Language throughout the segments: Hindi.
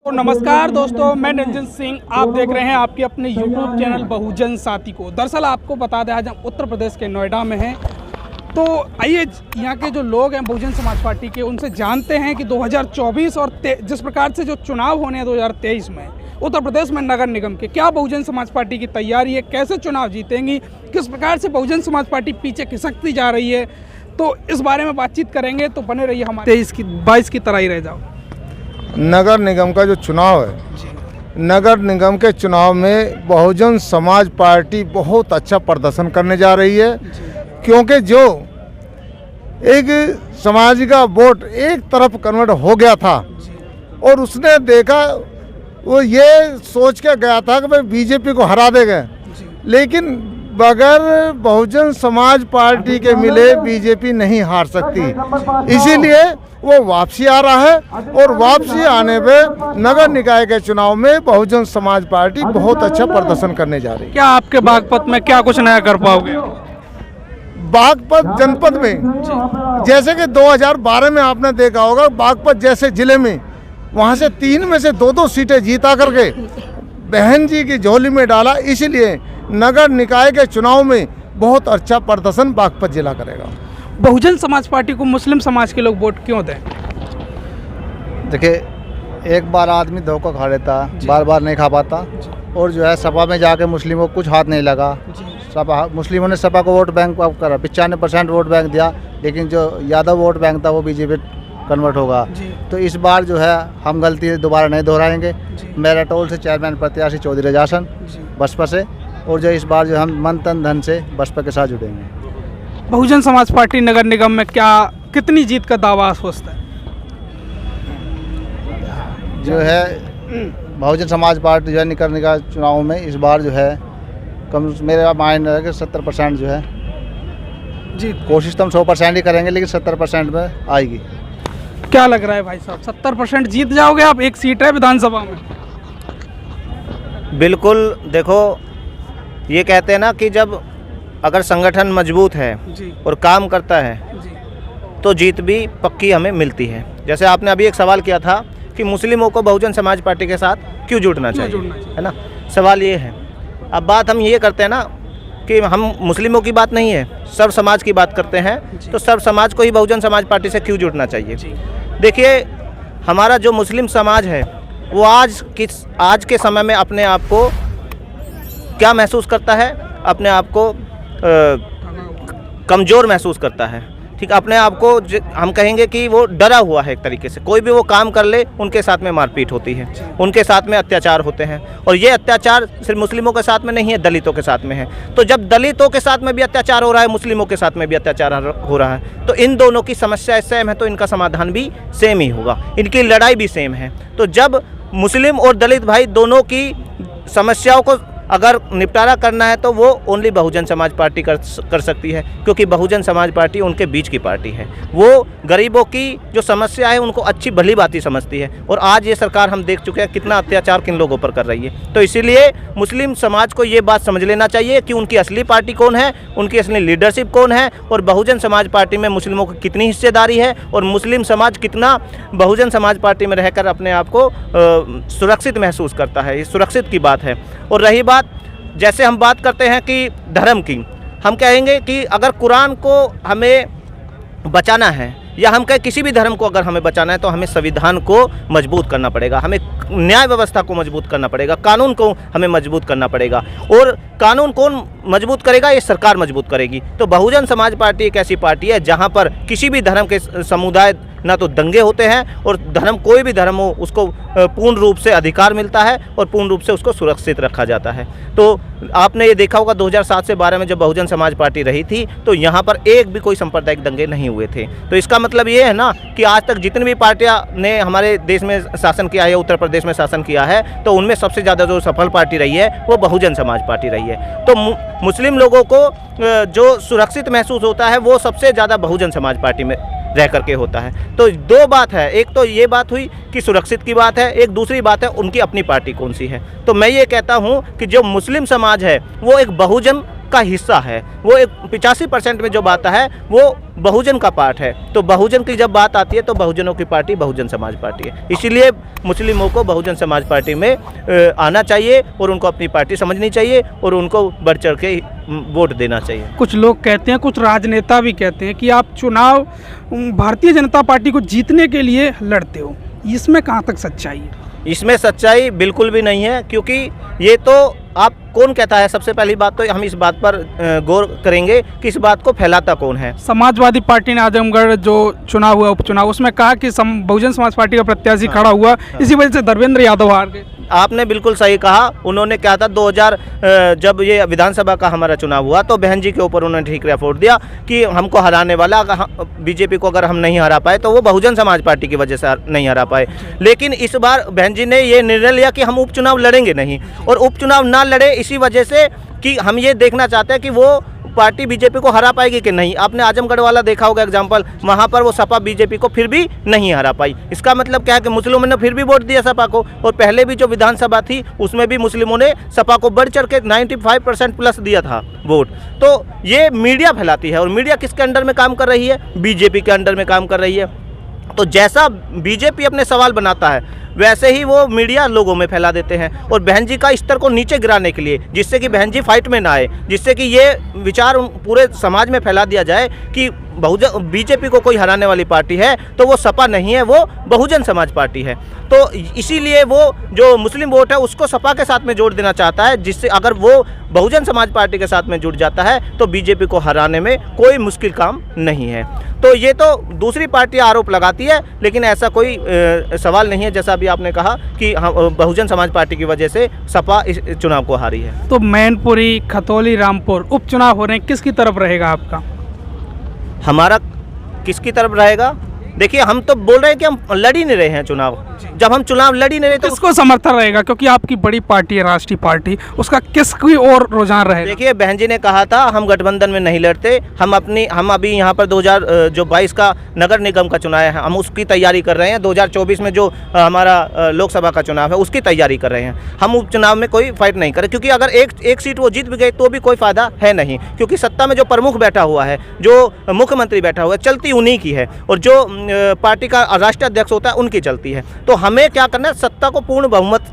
तो नमस्कार दोस्तों, मैं रंजन सिंह। आप देख रहे हैं आपके अपने YouTube चैनल बहुजन साथी को। दरअसल आपको बता दें, आज हम उत्तर प्रदेश के नोएडा में हैं। तो आइए यहाँ के जो लोग हैं बहुजन समाज पार्टी के, उनसे जानते हैं कि 2024 और जिस प्रकार से जो चुनाव होने हैं 2023 में उत्तर प्रदेश में नगर निगम के, क्या बहुजन समाज पार्टी की तैयारी है, कैसे चुनाव जीतेंगी, किस प्रकार से बहुजन समाज पार्टी पीछे खिसकती जा रही है। तो इस बारे में बातचीत करेंगे। तो बने रहिए हमारे 22 की तरह ही रह जाओ। नगर निगम का जो चुनाव है, नगर निगम के चुनाव में बहुजन समाज पार्टी बहुत अच्छा प्रदर्शन करने जा रही है, क्योंकि जो एक समाज का वोट एक तरफ कन्वर्ट हो गया था और उसने देखा, वो ये सोच के गया था कि भाई बीजेपी को हरा देंगे, लेकिन बगैर बहुजन समाज पार्टी के मिले बीजेपी नहीं हार सकती। इसीलिए वो वापसी आ रहा है और वापसी आने पे नगर निकाय के चुनाव में बहुजन समाज पार्टी बहुत अच्छा प्रदर्शन करने जा रही है। क्या आपके बागपत में क्या कुछ नया कर पाओगे? बागपत जनपद में जैसे कि 2012 में आपने देखा होगा, बागपत जैसे जिले में वहाँ से 3 में से 2 सीटें जीता करके बहन जी की झोली में डाला। इसलिए नगर निकाय के चुनाव में बहुत अच्छा प्रदर्शन बागपत जिला करेगा। बहुजन समाज पार्टी को मुस्लिम समाज के लोग वोट क्यों दें? देखिए, एक बार आदमी धोखा खा लेता, बार बार नहीं खा पाता। और जो है सपा में जाके मुस्लिमों को कुछ हाथ नहीं लगा। सपा मुस्लिमों ने सपा को वोट बैंक करा, 95% वोट बैंक दिया, लेकिन जो यादव वोट बैंक था वो बीजेपी कन्वर्ट होगा। तो इस बार जो है हम गलती दोबारा नहीं दोहराएंगे। मेराटोल से चेयरमैन प्रत्याशी चौधरी रजासन बसपा से, और जो इस बार जो हम मन तन धन से बसपा के साथ जुड़ेंगे। बहुजन समाज पार्टी नगर निगम में कितनी जीत का दावा सोचता है? जो है बहुजन समाज पार्टी जो है नगर निगम चुनाव में इस बार जो है कम, मेरा माइंड है कि 70% जो है जीत। कोशिश तो हम 100% ही करेंगे, लेकिन 70% में आएगी। क्या लग रहा है भाई साहब, 70% जीत जाओगे आप? एक सीट है विधानसभा में। बिल्कुल। देखो, ये कहते हैं ना कि जब अगर संगठन मजबूत है और काम करता है तो जीत भी पक्की हमें मिलती है। जैसे आपने अभी एक सवाल किया था कि मुस्लिमों को बहुजन समाज पार्टी के साथ क्यों जुड़ना चाहिए, है ना? सवाल ये है। अब बात हम ये करते हैं ना कि हम मुस्लिमों की बात नहीं है, सर्व समाज की बात करते हैं। तो सर्व समाज को ही बहुजन समाज पार्टी से क्यों जुड़ना चाहिए? देखिए, हमारा जो मुस्लिम समाज है वो आज के समय में अपने आप को क्या महसूस करता है? अपने आप को कमज़ोर महसूस करता है। ठीक, अपने आप को हम कहेंगे कि वो डरा हुआ है एक तरीके से। कोई भी वो काम कर ले, उनके साथ में मारपीट होती है, उनके साथ में अत्याचार होते हैं। और ये अत्याचार सिर्फ मुस्लिमों के साथ में नहीं है, दलितों के साथ में है। तो जब दलितों के साथ में भी अत्याचार हो रहा है, मुस्लिमों के साथ में भी अत्याचार हो रहा है, तो इन दोनों की समस्या सेम है, तो इनका समाधान भी सेम ही होगा, इनकी लड़ाई भी सेम है। तो जब मुस्लिम और दलित भाई दोनों की समस्याओं को अगर निपटारा करना है तो वो ओनली बहुजन समाज पार्टी कर सकती है, क्योंकि बहुजन समाज पार्टी उनके बीच की पार्टी है। वो गरीबों की जो समस्या है उनको अच्छी भली बात ही समझती है। और आज ये सरकार हम देख चुके हैं कितना अत्याचार किन लोगों पर कर रही है। तो इसीलिए मुस्लिम समाज को ये बात समझ लेना चाहिए कि उनकी असली पार्टी कौन है, उनकी असली लीडरशिप कौन है, और बहुजन समाज पार्टी में मुस्लिमों की कितनी हिस्सेदारी है, और मुस्लिम समाज कितना बहुजन समाज पार्टी में रहकर अपने आप को सुरक्षित महसूस करता है। ये सुरक्षित की बात है। और रही बात, जैसे हम बात करते हैं कि धर्म की, हम कहेंगे कि अगर कुरान को हमें बचाना है, या हम कहें किसी भी धर्म को अगर हमें बचाना है, तो हमें संविधान को मजबूत करना पड़ेगा, हमें न्याय व्यवस्था को मजबूत करना पड़ेगा, कानून को हमें मजबूत करना पड़ेगा। और कानून कौन मजबूत करेगा? ये सरकार मजबूत करेगी। तो बहुजन समाज पार्टी एक ऐसी पार्टी है जहाँ पर किसी भी धर्म के समुदाय ना तो दंगे होते हैं, और धर्म कोई भी धर्म हो उसको पूर्ण रूप से अधिकार मिलता है और पूर्ण रूप से उसको सुरक्षित रखा जाता है। तो आपने ये देखा होगा 2007 से 12 में जब बहुजन समाज पार्टी रही थी, तो यहाँ पर एक भी कोई सांप्रदायिक दंगे नहीं हुए थे। तो इसका मतलब ये है ना कि आज तक जितनी भी पार्टियां ने हमारे देश में शासन किया है, उत्तर प्रदेश में शासन किया है, तो उनमें सबसे ज़्यादा जो सफल पार्टी रही है वो बहुजन समाज पार्टी रही है। तो मुस्लिम लोगों को जो सुरक्षित महसूस होता है वो सबसे ज़्यादा बहुजन समाज पार्टी में रह करके होता है। तो दो बात है, एक तो ये बात हुई कि सुरक्षित की बात है, एक दूसरी बात है उनकी अपनी पार्टी कौन सी है। तो मैं ये कहता हूँ कि जो मुस्लिम समाज है वो एक बहुजन का हिस्सा है, वो एक 85% में जो बात है वो बहुजन का पार्ट है। तो बहुजन की जब बात आती है तो बहुजनों की पार्टी बहुजन समाज पार्टी है। इसीलिए मुस्लिमों को बहुजन समाज पार्टी में आना चाहिए और उनको अपनी पार्टी समझनी चाहिए और उनको बढ़ चढ़ के वोट देना चाहिए। कुछ लोग कहते हैं, कुछ राजनेता भी कहते हैं कि आप चुनाव भारतीय जनता पार्टी को जीतने के लिए लड़ते हो, इसमें कहाँ तक सच्चाई है? इसमें सच्चाई बिल्कुल भी नहीं है, क्योंकि ये तो आप कौन कहता है, सबसे पहली बात तो हम इस बात पर गौर करेंगे कि इस बात को फैलाता कौन है। समाजवादी पार्टी ने आजमगढ़ जो चुनाव हुआ उपचुनाव, उसमें कहा कि बहुजन समाज पार्टी का प्रत्याशी खड़ा हुआ, इसी वजह से धर्मेंद्र यादव हार गए। आपने बिल्कुल सही कहा। उन्होंने क्या था 2000 जब ये विधानसभा का हमारा चुनाव हुआ तो बहन जी के ऊपर उन्होंने ठीकरा फोड़ दिया कि हमको हराने वाला बीजेपी को अगर हम नहीं हरा पाए तो वो बहुजन समाज पार्टी की वजह से नहीं हरा पाए। लेकिन इस बार बहन जी ने ये निर्णय लिया कि हम उपचुनाव लड़ेंगे नहीं, और उपचुनाव ना लड़े इसी वजह से कि हम ये देखना चाहते हैं कि वो पार्टी बीजेपी को हरा पाएगी कि नहीं। आपने आजमगढ़ वाला देखा होगा एग्जाम्पल, वहाँ पर वो सपा बीजेपी को फिर भी नहीं हरा पाई। इसका मतलब क्या है कि मुस्लिमों ने फिर भी वोट दिया सपा को, और पहले भी जो विधानसभा थी उसमें भी मुस्लिमों ने सपा को बढ़ चढ़ के 95% प्लस दिया था वोट। तो ये मीडिया फैलाती है, और मीडिया किसके अंडर में काम कर रही है? बीजेपी के अंडर में काम कर रही है। तो जैसा बीजेपी अपने सवाल बनाता है वैसे ही वो मीडिया लोगों में फैला देते हैं, और बहन जी का स्तर को नीचे गिराने के लिए, जिससे कि बहन जी फाइट में ना आए, जिससे कि ये विचार पूरे समाज में फैला दिया जाए कि बहुजन बीजेपी को कोई हराने वाली पार्टी है तो वो सपा नहीं है, वो बहुजन समाज पार्टी है। तो इसीलिए वो जो मुस्लिम वोट है उसको सपा के साथ में जोड़ देना चाहता है, जिससे अगर वो बहुजन समाज पार्टी के साथ में जुड़ जाता है तो बीजेपी को हराने में कोई मुश्किल काम नहीं है। तो ये तो दूसरी पार्टी आरोप लगाती है, लेकिन ऐसा कोई सवाल नहीं है, जैसा अभी आपने कहा कि बहुजन समाज पार्टी की वजह से सपा इस चुनाव को हारी है। तो मैनपुरी, खतौली, रामपुर उपचुनाव हो रहे हैं, किसकी तरफ रहेगा आपका? हमारा किसकी तरफ रहेगा? देखिए, हम तो बोल रहे हैं कि हम लड़ ही नहीं रहे हैं चुनाव। जब हम चुनाव लड़ ही नहीं रहे तो किसको समर्थन रहेगा? क्योंकि आपकी बड़ी पार्टी है, राष्ट्रीय पार्टी, उसका किसकी ओर रुझान रहेगा? देखिए, बहन जी ने कहा था हम गठबंधन में नहीं लड़ते, हम अभी यहाँ पर 2022 का नगर निगम का चुनाव है, हम उसकी तैयारी कर रहे हैं। 2024 में जो हमारा लोकसभा का चुनाव है उसकी तैयारी कर रहे हैं। हम उपचुनाव में कोई फाइट नहीं करें, क्योंकि अगर एक सीट वो जीत भी गई तो भी कोई फायदा है नहीं, क्योंकि सत्ता में जो प्रमुख बैठा हुआ है, जो मुख्यमंत्री बैठा हुआ है, चलती उन्हीं की है, और जो पार्टी का राष्ट्रीय अध्यक्ष होता है उनकी चलती है। तो हमें क्या करना है, सत्ता को पूर्ण बहुमत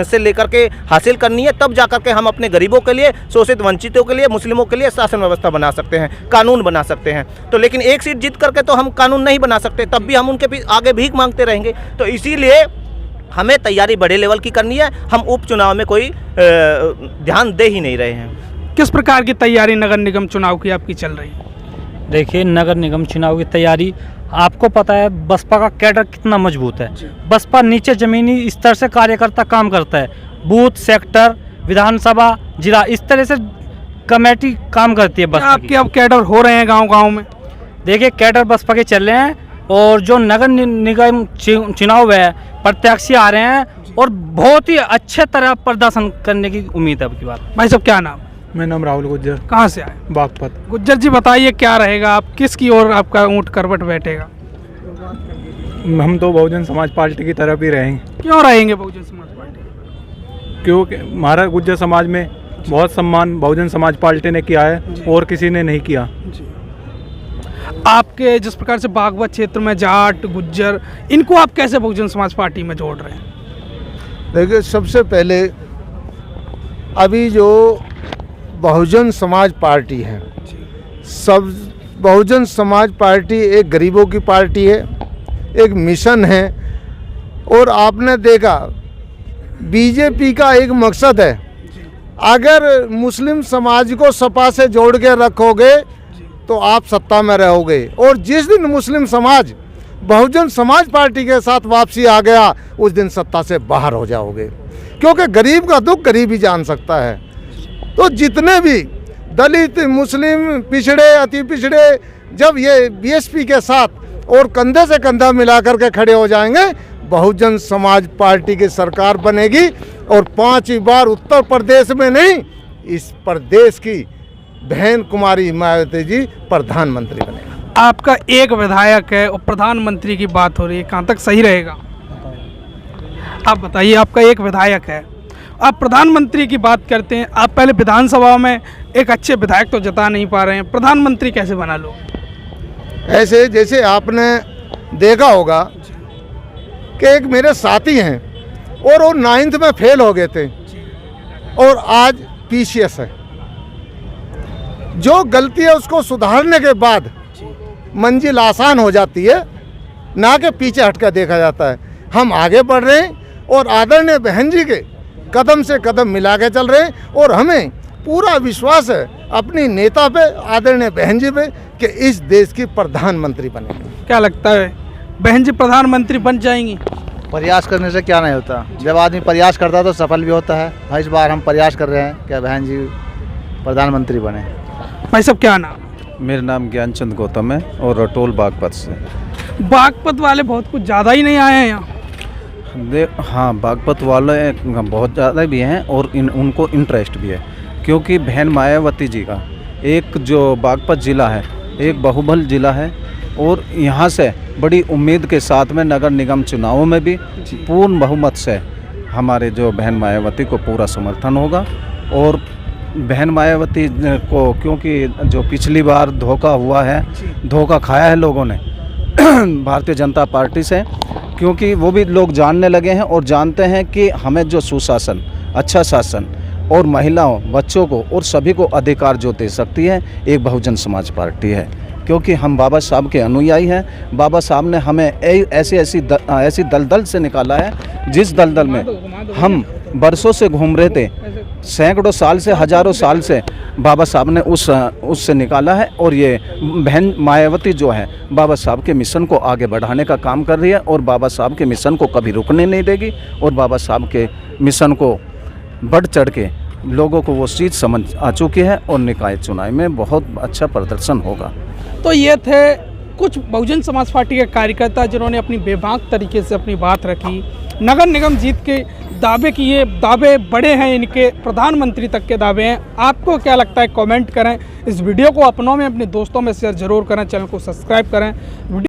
से लेकर के हासिल करनी है, तब जाकर के हम अपने गरीबों के लिए, शोषित वंचितों के लिए, मुस्लिमों के लिए शासन व्यवस्था बना सकते हैं, कानून बना सकते हैं। तो लेकिन एक सीट जीत करके तो हम कानून नहीं बना सकते, तब भी हम उनके आगे भीख मांगते रहेंगे। तो इसीलिए हमें तैयारी बड़े लेवल की करनी है, हम उपचुनाव में कोई ध्यान दे ही नहीं रहे हैं। किस प्रकार की तैयारी नगर निगम चुनाव की आपकी चल रही है? देखिए, नगर निगम चुनाव की तैयारी आपको पता है बसपा का कैडर कितना मजबूत है। बसपा नीचे जमीनी स्तर से कार्यकर्ता काम करता है, बूथ, सेक्टर, विधानसभा, जिला, इस तरह से कमेटी काम करती है बसपा की। आपके अब कैडर हो रहे हैं गांव-गांव में? देखिए, कैडर बसपा के चल रहे हैं, और जो नगर निगम चुनाव है प्रत्याशी आ रहे हैं, और बहुत ही अच्छे तरह प्रदर्शन करने की उम्मीद है अब की बार। भाई साहब, क्या नाम? मेरा नाम राहुल गुज्जर, कहाँ से आए? बागपत। गुज्जर जी, बताइए क्या रहेगा, आप किसकी ओर आपका ऊँट करवट बैठेगा? हम तो बहुजन समाज पार्टी की तरफ ही रहेंगे। क्यों रहेंगे बहुजन समाज पार्टी? क्योंकि हमारा गुज्जर समाज में बहुत सम्मान बहुजन समाज पार्टी ने किया है और किसी ने नहीं किया। आपके जिस प्रकार से बागपत क्षेत्र में जाट, गुज्जर, इनको आप कैसे बहुजन समाज पार्टी में जोड़ रहे हैं? देखिए, सबसे पहले अभी जो बहुजन समाज पार्टी है, सब बहुजन समाज पार्टी एक गरीबों की पार्टी है, एक मिशन है। और आपने देखा बीजेपी का एक मकसद है, अगर मुस्लिम समाज को सपा से जोड़ के रखोगे तो आप सत्ता में रहोगे, और जिस दिन मुस्लिम समाज बहुजन समाज पार्टी के साथ वापसी आ गया उस दिन सत्ता से बाहर हो जाओगे, क्योंकि गरीब का दुख गरीब ही जान सकता है। तो जितने भी दलित, मुस्लिम, पिछड़े, अति पिछड़े, जब ये बीएसपी के साथ और कंधे से कंधा मिलाकर के खड़े हो जाएंगे, बहुजन समाज पार्टी की सरकार बनेगी, और 5 बार उत्तर प्रदेश में नहीं, इस प्रदेश की बहन कुमारी मायावती जी प्रधानमंत्री बनेगा। आपका एक विधायक है और प्रधानमंत्री की बात हो रही है, कहाँ तक सही रहेगा? आप बताइए, आपका एक विधायक है आप प्रधानमंत्री की बात करते हैं, आप पहले विधानसभा में एक अच्छे विधायक तो जता नहीं पा रहे हैं, प्रधानमंत्री कैसे बना लो? ऐसे जैसे आपने देखा होगा कि एक मेरे साथी हैं और वो 9th में फेल हो गए थे और आज PCS है। जो गलती है उसको सुधारने के बाद मंजिल आसान हो जाती है, ना कि पीछे हटकर देखा जाता है। हम आगे बढ़ रहे हैं और आदरणीय बहन जी के कदम से कदम मिला के चल रहे हैं और हमें पूरा विश्वास है अपनी नेता पे, आदरणीय बहन जी पे, कि इस देश की प्रधानमंत्री बनेंगे। क्या लगता है बहन जी प्रधानमंत्री बन जाएंगी? प्रयास करने से क्या नहीं होता, जब आदमी प्रयास करता है तो सफल भी होता है। हाँ, इस बार हम प्रयास कर रहे हैं कि बहन जी प्रधानमंत्री बने। भाई साहब क्या नाम? मेरा नाम ज्ञानचंद गौतम है और रटोल बागपत से। बागपत वाले बहुत कुछ ज़्यादा ही नहीं आए हैं यहाँ। हाँ, बागपत वाले बहुत ज़्यादा भी हैं और उनको इंटरेस्ट भी है, क्योंकि बहन मायावती जी का एक जो बागपत ज़िला है एक बाहुबल ज़िला है और यहाँ से बड़ी उम्मीद के साथ में नगर निगम चुनावों में भी पूर्ण बहुमत से हमारे जो बहन मायावती को पूरा समर्थन होगा। और बहन मायावती को, क्योंकि जो पिछली बार धोखा हुआ है, धोखा खाया है लोगों ने भारतीय जनता पार्टी से, क्योंकि वो भी लोग जानने लगे हैं और जानते हैं कि हमें जो सुशासन, अच्छा शासन और महिलाओं, बच्चों को और सभी को अधिकार जो दे सकती है, एक बहुजन समाज पार्टी है। क्योंकि हम बाबा साहब के अनुयायी हैं। बाबा साहब ने हमें ऐसी दलदल से निकाला है, जिस दलदल में हम बरसों से घूम रहे थे, सैकड़ों साल से, हजारों साल से बाबा साहब ने उससे निकाला है। और ये बहन मायावती जो है बाबा साहब के मिशन को आगे बढ़ाने का काम कर रही है और बाबा साहब के मिशन को कभी रुकने नहीं देगी और बाबा साहब के मिशन को बढ़ चढ़ के लोगों को वो चीज़ समझ आ चुकी है और निकाय चुनाव में बहुत अच्छा प्रदर्शन होगा। तो ये थे कुछ बहुजन समाज पार्टी के कार्यकर्ता जिन्होंने अपनी बेबाक तरीके से अपनी बात रखी। नगर निगम जीत के दावे किए, दावे बड़े हैं इनके, प्रधानमंत्री तक के दावे हैं। आपको क्या लगता है कमेंट करें, इस वीडियो को अपनों में, अपने दोस्तों में शेयर जरूर करें, चैनल को सब्सक्राइब करें।